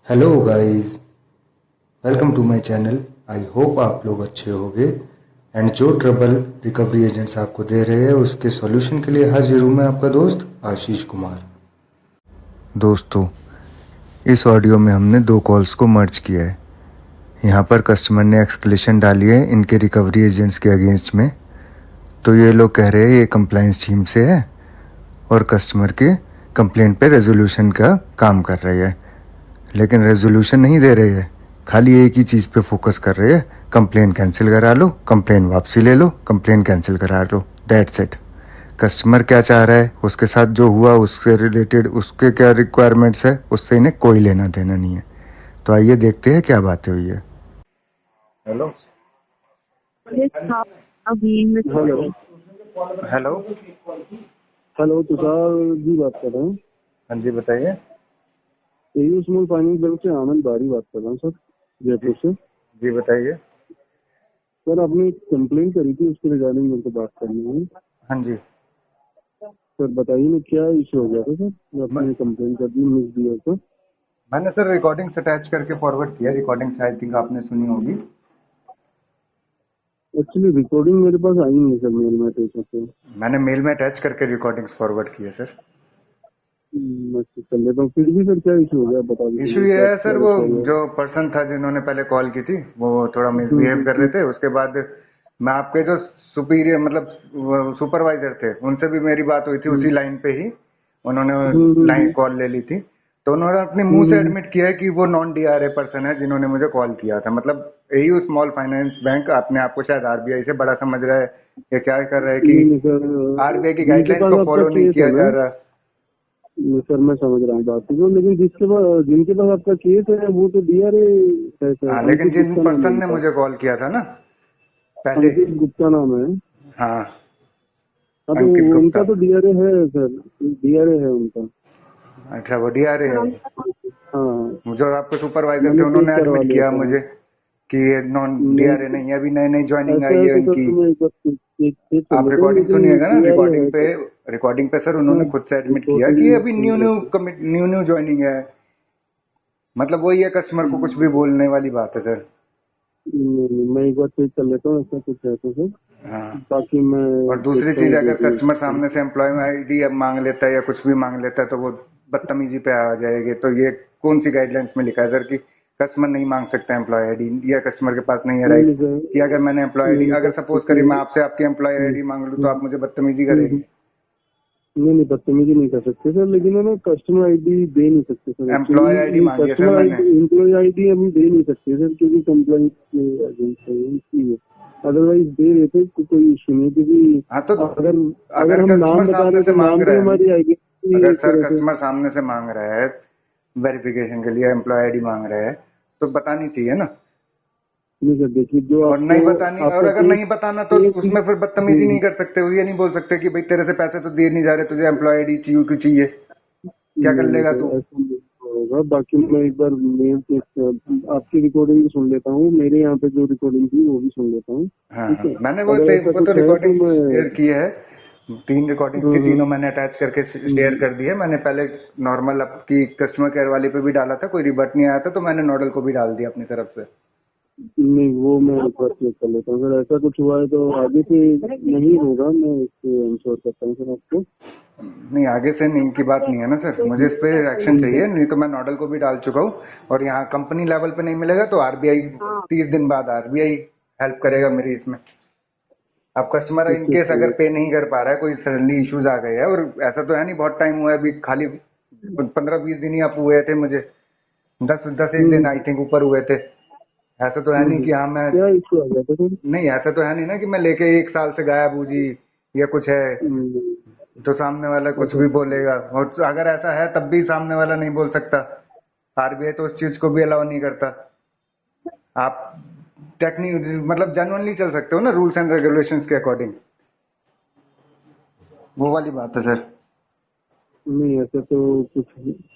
Hello guys, welcome to my channel. I hope आप लोग अच्छे होंगे एंड जो ट्रबल रिकवरी एजेंट्स आपको दे रहे हैं उसके सॉल्यूशन के लिए हाजिर हूँ मैं आपका दोस्त आशीष कुमार। दोस्तों, इस ऑडियो में हमने दो कॉल्स को मर्ज किया है। यहाँ पर कस्टमर ने एक्सक्लेशन डाली है इनके रिकवरी एजेंट्स के अगेंस्ट में, तो ये लोग कह रहे हैं ये कंप्लायंस टीम से है और कस्टमर के कंप्लेंट पे रेजोल्यूशन का काम कर रही है, लेकिन रेजोल्यूशन नहीं दे रही है, खाली एक ही चीज़ पे फोकस कर रहे हैं, कंप्लेन कैंसिल करा लो, कंप्लेन वापसी ले लो, कंप्लेन कैंसिल करा लो, दैट्स इट। कस्टमर क्या चाह रहा है, उसके साथ जो हुआ उससे रिलेटेड उसके क्या रिक्वायरमेंट्स है, उससे इन्हें कोई लेना देना नहीं है। तो आइए देखते हैं क्या बातें हुई है। Hello hello hello hello Tushar ji बात कर रहे हैं। हाँ जी बताइए। एयू स्मॉल फाइनेंस बैंक से आनंद बारी बात कर रहा हूँ सर, जयपुर से। जी बताइए। सर आपने एक कंप्लेंट करी थी, उसके रिगार्डिंग मेरे को बात करनी है। हाँ जी, सर बताइए ना क्या इशू हो गया था सर, जो आपने कंप्लेंट कर दी मिस दिया तो। मैंने सर रिकॉर्डिंग्स अटैच करके फॉरवर्ड किया। रिकॉर्डिंग्स आई थिंक आपने सुनी होगी। एक्चुअली रिकॉर्डिंग मेरे पास आई नहीं है सर, मेल में टेचर से। मैंने मेल में अटैच करके रिकॉर्डिंग्स फॉरवर्ड किए सर। मैं चेक कर लेता हूँ। फिर भी सर क्या इशू हो गया बता इशू दीजिए, ये क्या है क्या सर, वो रखा हुआ है। जो पर्सन था जिन्होंने पहले कॉल की थी वो थोड़ा मिसबिहेव कर रहे थे। उसके बाद मैं आपके जो सुपीरियर मतलब सुपरवाइजर थे उनसे भी मेरी बात हुई थी उसी लाइन पे ही। उन्होंने लाइन कॉल ले ली थी, तो उन्होंने अपने मुंह से एडमिट किया है कि वो नॉन डीआरए पर्सन है जिन्होंने मुझे कॉल किया था। मतलब एयू स्मॉल फाइनेंस बैंक अपने आप को शायद आरबीआई से बड़ा समझ रहा है। ये क्या कर रहा है कि नहीं सर, आरबीआई की जिनके गाइडलाइंस पास को आपका फॉलो नहीं केस किया है जा ना, रहा। सर मैं समझ रहा हूँ बात को, लेकिन जिनके पास आपका केस है वो तो डीआरए है सर। हाँ, लेकिन अंकित जिन गुप्ता नाम है पर्सन ने उनका। मुझे कॉल किया था ना पहले। अंकित गुप्ता नाम है। हाँ, हाँ तो अंकित गुप्ता। उनका तो डीआरए है सर, डीआरए है उनका। अच्छा, वो डीआरए है। हाँ जो आपके सुपरवाइजर थे मैंने चेक उन्होंने करवा एडमिट लिया किया था। मुझे कि ये नॉन डीआरए नहीं नहीं है, अभी नई नई ज्वाइनिंग ऐसा आई है है तो सर इनकी। मैं एक बार चेक कर आप लेता हूँ, रिकॉर्डिंग लेकिन सुनिएगा ना। डीआरए है सर। रिकॉर्डिंग पे सर हाँ उन्होंने खुद से एडमिट किया कि रिकॉर्डिंग अभी सुन न्यू न्यू लेते न्यू न्यू ज्वाइनिंग है। मतलब वही है, कस्टमर को कुछ भी बोलने वाली बात है सर। मैं एक बार चेक कर लेता हूँ, ऐसा कुछ है तो सर। हाँ, बाकी मैं और दूसरी देखता चीज, हूँ अगर डिटेल्स। कस्टमर सामने से एम्प्लॉय आईडी अब मांग लेता है या कुछ भी मांग लेता है तो वो बदतमीजी पे आ जाएगी। तो ये कौन सी गाइडलाइंस में लिखा है सर कि कस्टमर नहीं मांग सकता एम्प्लॉय आईडी, या कस्टमर के पास नहीं है नहीं राइट नहीं सर, कि अगर मैंने एम्प्लॉय आईडी, नहीं अगर सर सपोज कुछ करिए नहीं। मैं आपसे आपकी एम्प्लॉय आईडी मांग लूँ तो आप मुझे बदतमीजी हम्म, करेंगे। नहीं बदतमीजी नहीं कर सकते सर, लेकिन है ना कस्टमर आईडी दे नहीं सकते सर। एम्प्लॉय आईडी एक्चुअली मांगी है सर कस्टमर मैंने। आईडी एम्प्लॉय आईडी हम दे नहीं सकते सर, क्योंकि कंप्लेंट एजेंट है इसलिए। अदरवाइज दे देते तो कोई इशू नहीं, क्योंकि हाँ, तो अगर अगर अगर हम नाम कस्टमर बता सामने रहे से तो मांग नाम रहा भी है, हमारी आएगी अगर एक सर तरह से। कस्टमर सामने से मांग रहा है वेरिफिकेशन के लिए एम्प्लॉय आईडी मांग रहा है तो बतानी चाहिए ना। नहीं सर देखिए, जो और नहीं आपको बतानी, और आपका अगर केस नहीं बताना तो केस उसमें फिर बदतमीजी नहीं कर सकते। ये नहीं बोल सकते कि भाई तेरे से पैसे तो दिए नहीं जा रहे, तुझे एम्प्लॉय आईडी चाहिए क्यों चाहिए, क्या कर नहीं लेगा तू। सर ऐसा नहीं होगा। बाकी मैं एक बार मेल चेक आपकी रिकॉर्डिंग भी सुन लेता हूँ, मेरे यहाँ पे जो रिकॉर्डिंग थी वो भी सुन लेता हूँ। हाँ ठीक हाँ, है, मैंने अगर ऐसा वो तो कुछ है तो रिकॉर्डिंग मैं शेयर की है। 3 रिकॉर्डिंग थी, तीनों मैंने अटैच करके शेयर हम्म, कर दी है। मैंने पहले नॉर्मल आपकी कस्टमर केयर वाली पे भी डाला था, कोई रिबट नहीं आया था, तो मैंने नॉडल को भी डाल दिया अपनी तरफ से। नहीं वो मैं एक बार चेक कर लेता हूँ। अगर ऐसा कुछ हुआ है तो आगे से नहीं होगा, मैं इसको इंश्योर करता हूँ सर आपको। नहीं, आगे से नहीं की बात नहीं है ना सर, मुझे इस पे एक्शन चाहिए। नहीं तो मैं नॉडल को भी डाल चुका हूँ, और यहाँ कंपनी लेवल पे नहीं मिलेगा तो आरबीआई 30 दिन बाद आरबीआई हेल्प करेगा मेरी इसमें। अब कस्टमर इन चेक केस कर अगर लेता पे नहीं कर पा रहा है, कोई सडनली इश्यूज आ गए हैं, और ऐसा तो है नहीं बहुत टाइम हुआ है, अभी खाली 15-20 दिन ही आप हुए थे मुझे, 10 एक दिन आई थिंक ऊपर हुए थे। ऐसा तो है नहीं कि हाँ मैं, क्या इशू आ गया था सर। नहीं ऐसा तो है नहीं ना कि मैं लेके 1 साल से गायब हूँ जी या कुछ है, हम्म, तो सामने वाला कुछ अच्छा भी बोलेगा। और अगर ऐसा है तब भी सामने वाला नहीं बोल सकता। आरबीआई तो उस चीज को भी अलाउ नहीं करता। आप टेक्निक मतलब जेन्युइनली चल सकते हो ना रूल्स एंड रेगुलेशंस के अकॉर्डिंग, वो वाली बात है सर। नहीं ऐसा तो कुछ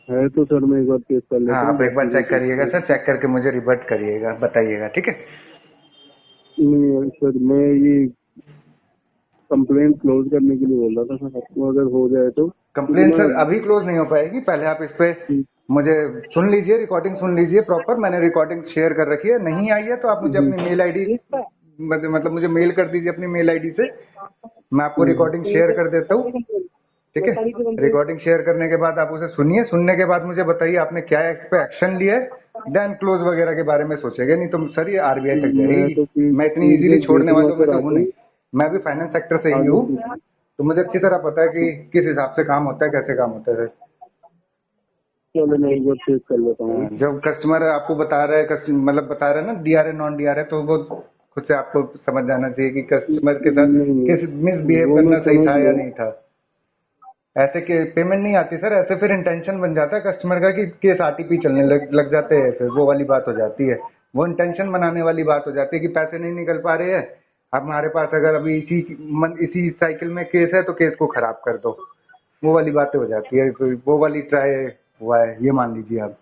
है तो सर मैं एक बार चेक कर हाँ, लेता हूँ आप एक बार बाकी चेक करिएगा डिटेल्स। सर, चेक करके मुझे रिवर्ट करिएगा, बताइएगा, ठीक है। नहीं सर, मैं ये कंप्लेंट क्लोज करने के लिए बोल रहा था सर आपको, अगर हो जाए तो, क्योंकि कंप्लेन ना सर अभी क्लोज नहीं हो पाएगी, पहले आप इस पे मुझे सुन लीजिए, रिकॉर्डिंग सुन लीजिए प्रॉपर। मैंने रिकॉर्डिंग शेयर कर रखी है, नहीं आई है तो आप मुझे जी। अपनी मेल आईडी मतलब मुझे मेल कर दीजिए अपनी मेल आईडी से, मैं आपको रिकॉर्डिंग शेयर कर देता हूँ। ठीक है, रिकॉर्डिंग शेयर करने के बाद आप उसे सुनिए, सुनने के बाद मुझे बताइए आपने क्या इस पे एक्शन लिया है, देन क्लोज वगैरह के बारे में सोचेंगे। नहीं तो सर ये आरबीआई तक मैं जाएगी, तो मैं इतनी इजीली फीडबैक दे छोड़ने दूंगा वालों में सर तो हूँ आगे। नहीं। मैं भी फाइनेंस सेक्टर से ही आगे हूँ, से तो मुझे अच्छी तरह पता है कि किस हिसाब से काम होता है, कैसे काम होता है। चलो मैं एक बार चेक कर लेता हूँ। जब कस्टमर आपको बता रहा है, मतलब बता रहा है ना डीआरए नॉन डीआरए, तो वो खुद से आपको समझ जाना चाहिए कि कस्टमर के साथ नहीं किस नहीं, मिसबिहेव वो मैं करना सही समझ था या गया। नहीं था। ऐसे के पेमेंट नहीं आती सर, ऐसे फिर इंटेंशन बन जाता है कस्टमर का कि केस आरटीपी चलने लग जाते हैं, फिर वो वाली बात हो जाती है। वो इंटेंशन बनाने वाली बात हो जाती है कि पैसे नहीं निकल पा रहे हैं, अब हमारे पास अगर अभी इसी साइकिल में केस है तो केस को खराब कर दो, वो वाली बातें हो जाती है। तो वो वाली ट्राई हुआ है, ये मान लीजिए आप।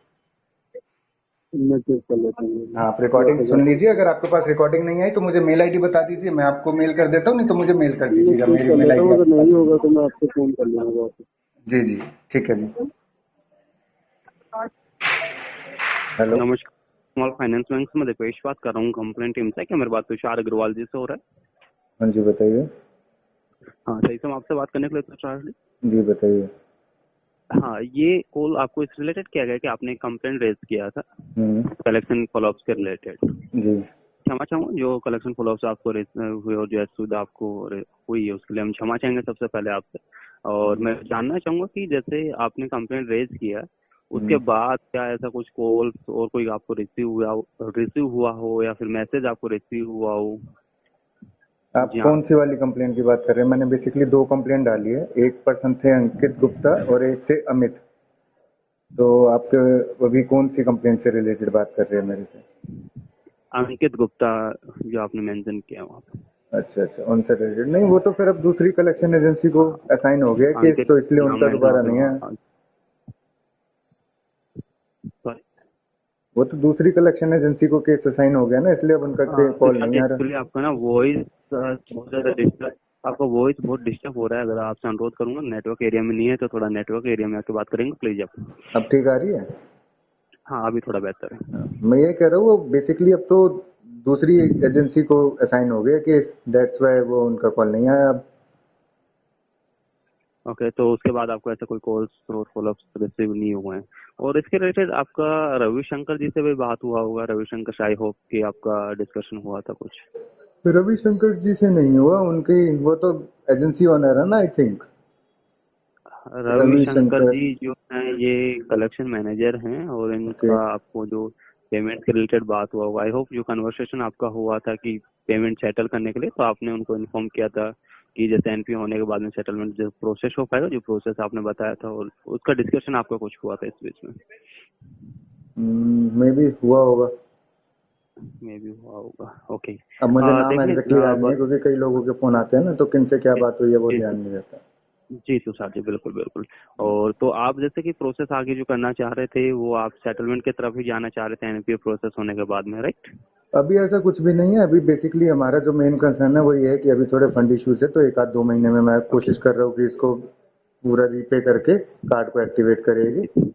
मैं चेक कर लेता हूँ। हाँ, आप रिकॉर्डिंग सुन लीजिए, अगर आपके पास रिकॉर्डिंग नहीं आई तो मुझे मेल आईडी बता दीजिए, मैं आपको मेल कर देता हूँ, नहीं तो मुझे मेल कर मैं दीजिएगा, चेक मेरी कर मेल लेता आईडी हूँ, अगर आपके पास नहीं होगी। होगा तो मैं आपको फोन कर लूँगा वापस। जी जी, ठीक है जी। हेलो। नमस्कार, स्मॉल फाइनेंस बैंक से मैं दिपेश बात कर रहा हूँ, कंप्लेंट टीम से। क्या मेरी बात तुषार अग्रवाल जी से हो रहा है? हाँ जी बताइए। हाँ सही से, हम आपसे बात करने के लिए तुषार जी। जी बताइए। हाँ, ये कॉल आपको इस रिलेटेड किया गया कि आपने कंप्लेंट रेज किया था हम्म। कलेक्शन फॉलोअप्स के रिलेटेड। जी। क्षमा चाहूँगा, जो कलेक्शन फॉलोअप्स आपको हुए और जो सुविधा आपको हुई है उसके लिए हम क्षमा चाहेंगे सबसे पहले आपसे। और मैं जानना चाहूँगा कि जैसे आपने कंप्लेंट रेज किया उसके बाद क्या ऐसा कुछ कॉल और कोई आपको रिसीव हुआ हो या फिर मैसेज आपको रिसीव हुआ हो? आप जी हाँ। कौन सी वाली कंप्लेंट की बात कर रहे हैं? मैंने बेसिकली 2 कंप्लेंट डाली है, एक पर्सन थे अंकित गुप्ता और एक थे अमित। तो आपके अभी कौन सी कंप्लेंट से रिलेटेड बात कर रहे हैं मेरे से? अंकित गुप्ता जो आपने मेंशन किया वहाँ पे। अच्छा अच्छा, उनसे रिलेटेड नहीं, वो तो फिर अब दूसरी कलेक्शन एजेंसी को असाइन हो गया केस, अंकित तो इसलिए नाम उनका मेंशन दोबारा वहाँ पे नहीं है। Sorry। वो तो दूसरी कलेक्शन एजेंसी को केस असाइन हो गया ना, इसलिए अब उनका कॉल नहीं आ रहा। एक्चुअली आपका ना वॉइस बहुत ज्यादा डिस्टर्ब, आपका वॉइस बहुत डिस्टर्ब हो रहा है। अगर आपसे अनुरोध करूंगा, नेटवर्क एरिया में नहीं है तो थोड़ा नेटवर्क एरिया में आके बात करेंगे प्लीज आप। अब ठीक आ रही है? हाँ अभी थोड़ा बेहतर है। मैं ये कह रहा हूँ, वो बेसिकली अब तो दूसरी एजेंसी को असाइन हो गया कि दैट्स वाई वो उनका कॉल नहीं आया अब। ओके, तो उसके बाद आपको ऐसा कोई कॉल्स और फॉलोअप्स रिसीव नहीं हुए हैं? और इसके रिलेटेड आपका रविशंकर जी से भी बात हुआ होगा? रविशंकर, आई होप कि आपका डिस्कशन हुआ था कुछ। रविशंकर जी से नहीं हुआ, उनकी वो तो एजेंसी ओनर है ना, आई थिंक। रविशंकर जी जो हैं ये कलेक्शन मैनेजर हैं और ओके। इनका आपको जो पेमेंट के रिलेटेड बात हुआ होगा, आई होप जो कन्वर्सेशन आपका हुआ था कि पेमेंट सेटल करने के लिए, तो आपने उनको इन्फॉर्म किया था कि जैसे एनपी होने के बाद में सेटलमेंट जो प्रोसेस हो पाएगा, जो प्रोसेस आपने बताया था, और उसका डिस्कशन आपका कुछ हुआ था इस बीच में? मे बी हुआ होगा। मे भी हुआ होगा। ओके। अब मुझे नाम देखिए एग्जैक्टली याद नहीं है, क्योंकि कई लोगों के फोन आते हैं ना, तो किनसे क्या बात हुई है वो जी ध्यान नहीं रहता। जी तुषार जी, बिल्कुल बिल्कुल। और तो आप जैसे कि प्रोसेस आगे जो करना चाह रहे थे वो आप सेटलमेंट की तरफ ही जाना चाह रहे थे एनपीए प्रोसेस होने के बाद में, राइट? अभी ऐसा कुछ भी नहीं है। अभी बेसिकली हमारा जो मेन कंसर्न है वो ये है कि अभी थोड़े फंड इश्यूज है, तो 1-2 महीने में मैं ओके। कोशिश कर रहा हूँ कि इसको पूरा रीपे करके कार्ड को एक्टिवेट करेगी।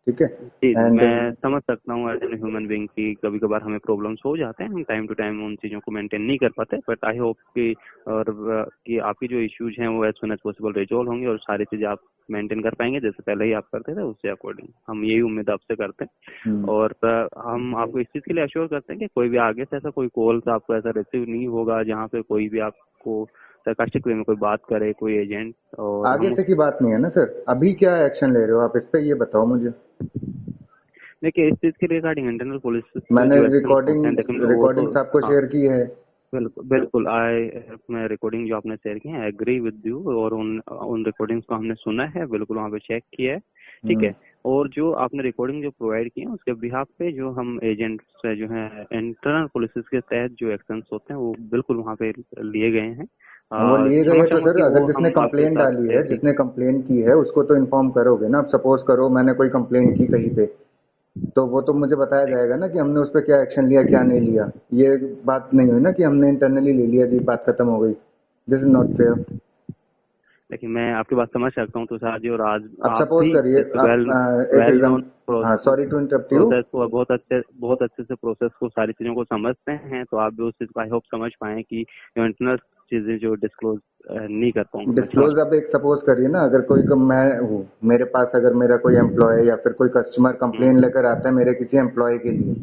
ठीक है। जी एंड मैं समझ सकता हूँ एज एन ह्यूमन बीइंग कि कभी कभार हमें प्रॉब्लम्स हो जाते हैं, हम टाइम टू टाइम उन चीज़ों को मेंटेन नहीं कर पाते, बट आई होप कि कि आपकी जो इश्यूज हैं वो as soon as possible resolve होंगे और सारी चीज़ें आप मेंटेन कर पाएंगे जैसे पहले ही आप करते थे उससे अकॉर्डिंग। हम यही उम्मीद आपसे करते हैं और हम आपको इस चीज़ के लिए अश्योर करते हैं कि कोई भी आगे से ऐसा कोई कॉल आपको ऐसा रिसीव नहीं होगा जहाँ पे कोई भी आपको सरकास्टिक वे में कोई बात करे, कोई एजेंट। और आगे हम से की बात नहीं है ना सर, अभी क्या एक्शन ले रहे हो आप इस पे, ये बताओ मुझे। देखिए इस चीज के रिगार्डिंग इंटरनल पुलिस मैंने जो एक्शन होते हैं, लेकिन वो तो रिकॉर्डिंग्स आपको हाँ शेयर की है। बिल्कुल बिल्कुल, मैं रिकॉर्डिंग जो आपने शेयर की है एग्री विद यू, और उन रिकॉर्डिंग्स को हमने सुना है, बिल्कुल वहाँ पे चेक किया है, ठीक है। और जो आपने रिकॉर्डिंग जो प्रोवाइड की है उसके बिहाफ पे जो हम एजेंट्स जो हैं इंटरनल पुलिस के तहत जो एक्शंस होते हैं वो बिल्कुल वहाँ पे लिए गए हैं। वो लिए गए क्षमा हैं तो चाहूंगा सर, कि अगर वो जिसने हम आपके कंप्लेंट साथ डाली है, सेफ्टी। जिसने कंप्लेंट की है उसको तो इन्फॉर्म करोगे ना। अब सपोज करो मैंने कोई कंप्लेंट की कहीं पे, तो वो तो मुझे बताया जाएगा ना कि हमने उस पर क्या एक्शन लिया क्या नहीं लिया। ये बात नहीं हुई ना कि हमने इंटरनली ले लिया जी, बात खत्म हो गई। This is not fair. लेकिन मैं आपकी बात समझ सकता हूँ तुषार जी, और आज अब आप सपोज भी करिए वेल वेल नोन हाँ, sorry to interrupt you. Process को बहुत अच्छे से प्रोसेस को सारी चीजों को समझते हैं, तो आप भी उस चीज को आई होप समझ पाए कि इंटरनल चीजें जो डिस्क्लोज नहीं कर पाऊंगा। डिस्क्लोज अब एक सपोज करिए ना, अगर कोई मैं हूँ, मेरे पास अगर मेरा कोई एम्प्लॉय या फिर कोई कस्टमर कंप्लेन लेकर आता है मेरे किसी एम्प्लॉय के लिए,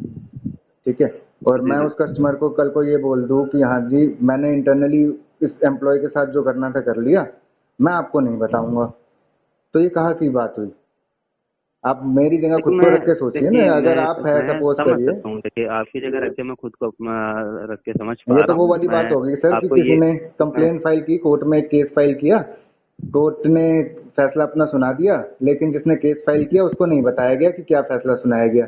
ठीक है, और मैं उस कस्टमर को कल को ये बोल दूं कि हाँ जी मैंने इंटरनली इस एम्प्लॉय के साथ जो करना था कर लिया, मैं आपको नहीं बताऊंगा, तो ये कहाँ की बात हुई? आप मेरी जगह खुद को रख के सोचिए ना, अगर आप है सपोज समझ करिए। सकता हूँ, देखिए आपकी जगह रख के मैं खुद को रख के समझ ये पा तो रहा वो हूँ। वाली बात मैं होगी सर कि आपको किसी ये ने कंप्लेन फाइल की, कोर्ट में एक केस फाइल किया, कोर्ट ने फैसला अपना सुना दिया, लेकिन जिसने केस फाइल किया उसको नहीं बताया गया कि क्या फैसला सुनाया गया।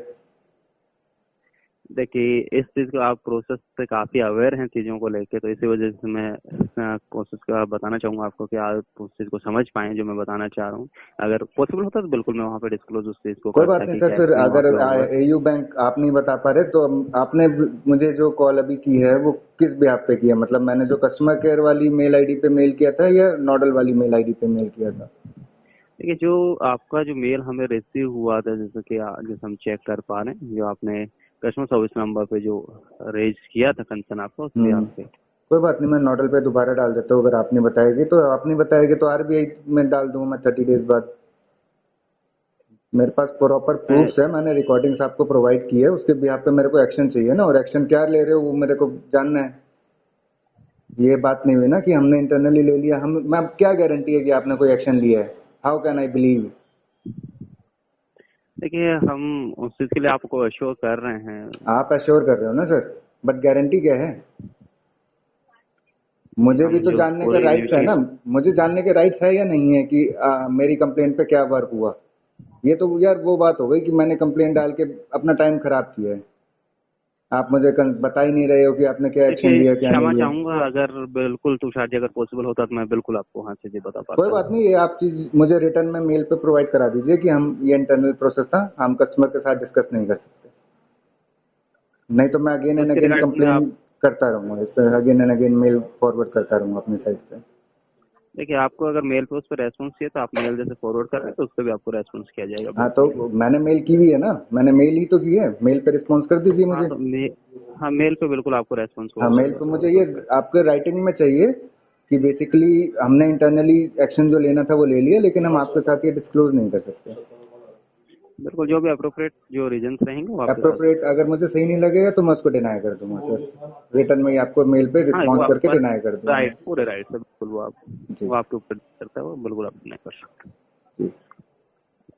देखिए इस चीज को आप प्रोसेस से काफी अवेयर हैं चीजों को लेके, तो इसी वजह से मैं कोशिश का बताना चाहूंगा आपको कि आप उस चीज को समझ पाए जो मैं बताना चाह रहा हूँ। अगर पॉसिबल होता तो बिल्कुल मैं वहाँ पे डिस्क्लोज उस चीज को कोई करता बात नहीं कि सर, क्या फिर एक्शन वहाँ अगर पे होगा। एयू बैंक आप नहीं बता पा रहे तो आपने मुझे जो कॉल अभी की है वो किस बेहाफ पे किया? मतलब मैंने जो कस्टमर केयर वाली मेल आईडी पे मेल किया था या नॉडल वाली मेल आईडी पे मेल किया था? देखिए जो आपका जो मेल हमें रिसीव हुआ था, जैसे हम चेक कर पा रहे हैं, जो आपने कस्टमर सर्विस नंबर पे जो रेज किया था कंसर्न आपका, उस पे आपके कोई बात नहीं, मैं नॉडल पे दोबारा डाल देता हूँ। अगर आपने बताएगी तो आपने बताएगी तो आरबीआई में डाल दूंगा मैं 30 डेज बाद। मेरे पास प्रॉपर प्रूफ्स है, मैंने रिकॉर्डिंग्स आपको प्रोवाइड की है, उसके बिहाफ पे मेरे को एक्शन चाहिए ना, और एक्शन क्या ले रहे हो वो मेरे को जानना है। ये बात नहीं हुई ना कि हमने इंटरनली ले लिया, हम मैं क्या गारंटी है कि आपने कोई एक्शन लिया है? How can I believe? देखिए हम उस चीज के लिए आपको अश्योर कर रहे हैं। आप एश्योर कर रहे हो ना सर, बट गारंटी क्या है? मुझे भी हम तो जो जानने का पूरे राइट्स है ना, इनिशिएट मुझे जानने के राइट्स है या नहीं है कि मेरी कंप्लेन पे क्या वर्क हुआ? ये तो यार वो बात हो गई कि मैंने कंप्लेन डाल के अपना टाइम खराब किया है। आप मुझे बता ही नहीं रहे हो कि आपने क्या एक्शन देखिए लिया क्या नहीं क्षमा लिया। चाहूंगा, अगर बिल्कुल तुषार जी अगर पॉसिबल होता तो मैं बिल्कुल आपको वहाँ से जी बता कोई पाता। बात नहीं, ये आप चीज मुझे रिटर्न में मेल पे प्रोवाइड करा दीजिए कि हम ये इंटरनल प्रोसेस था, हम कस्टमर के साथ डिस्कस नहीं कर सकते। नहीं तो मैं अगेन तो एंड उसके अगेन रिगार्डिंग में कंप्लेन आप करता रहूंगा, इस पर again and again mail forward करता रहूंगा अपनी साइड से। देखिए आपको अगर मेल पे उस पर रेस्पॉन्स चाहिए तो आप मेल जैसे फॉरवर्ड कर रहे हैं तो उस पर भी आपको रेस्पॉन्स किया जाएगा हाँ बिल्कुल। तो मैंने मेल की भी है ना, मैंने मेल ही तो की है, मेल पे रिस्पॉन्स कर दीजिए हाँ मुझे। तो हाँ मेल पे बिल्कुल आपको रेस्पॉन्स हाँ होगा। मेल पे मुझे ये आपके राइटिंग में चाहिए कि बेसिकली हमने इंटरनली एक्शन जो लेना था वो ले लिया, लेकिन हम आपके साथ ये डिस्क्लोज नहीं कर सकते। बिल्कुल जो भी अप्रोप्रिएट जो रीजंस रहेंगे वो आपके साथ। अप्रोप्रिएट अगर मुझे सही नहीं लगेगा तो मैं उसको डिनाई कर दूंगा सर, रिटर्न में ही आपको मेल पे हाँ वो रिस्पॉन्स करके आपका डिनाई कर दूंगा। राइट, पूरे राइट से बिल्कुल जी वो आपके ऊपर करता है, वो बिल्कुल आप नहीं कर सकते। जी।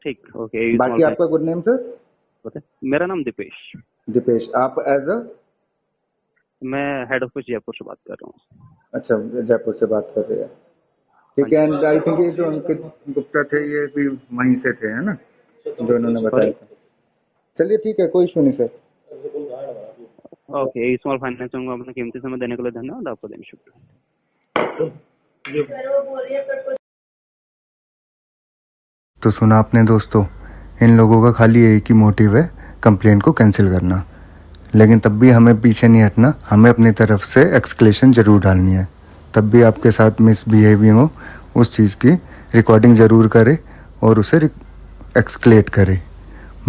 ठीक ओके। बाकी आपका गुड नेम सर? मेरा नाम दीपेश, दीपेश। आप एज अ? मैं हेड ऑफिस जयपुर से बात कर रहा हूँ। अच्छा, जयपुर से बात कर रहे हैं, ठीक है। एंड आई थिंक ये जो अंकित गुप्ता थे ये भी वहीं से थे, है ना, जो इन्होंने बताया था। चलिए ठीक है, कोई इशू नहीं सर। ओके स्मॉल फाइनेंस को अपना कीमती समय देने के लिए धन्यवाद, आपको दिन शुक्रिया। तो सुना आपने दोस्तों, इन लोगों का खाली एक ही मोटिव है, कंप्लेन को कैंसिल करना। लेकिन तब भी हमें पीछे नहीं हटना, हमें अपनी तरफ से एक्सक्लेशन ज़रूर डालनी है। तब भी आपके साथ मिसबिहेविंग हो उस चीज़ की रिकॉर्डिंग ज़रूर करे और उसे एक्सक्लेट करे।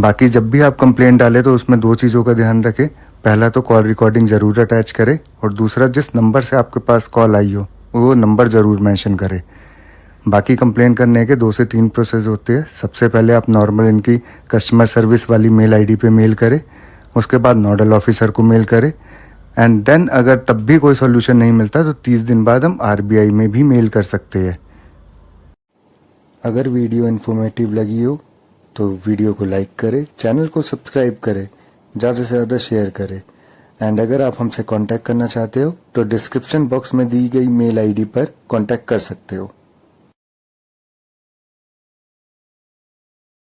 बाकी जब भी आप कंप्लेंट डालें तो उसमें 2 चीज़ों का ध्यान रखें। पहला तो कॉल रिकॉर्डिंग ज़रूर अटैच करें, और दूसरा जिस नंबर से आपके पास कॉल आई हो वो नंबर ज़रूर मेंशन करें। बाकी कंप्लेन करने के 2 से 3 प्रोसेस होते हैं। सबसे पहले आप नॉर्मल इनकी कस्टमर सर्विस वाली मेल आईडी पे मेल करें, उसके बाद नोडल ऑफिसर को मेल करें, एंड देन अगर तब भी कोई सोल्यूशन नहीं मिलता तो 30 दिन बाद हम आरबीआई में भी मेल कर सकते हैं। अगर वीडियो इन्फॉर्मेटिव लगी हो तो वीडियो को लाइक करें, चैनल को सब्सक्राइब करें, ज़्यादा से ज़्यादा शेयर करें। एंड अगर आप हमसे कांटेक्ट करना चाहते हो तो डिस्क्रिप्शन बॉक्स में दी गई मेल आईडी पर कांटेक्ट कर सकते हो।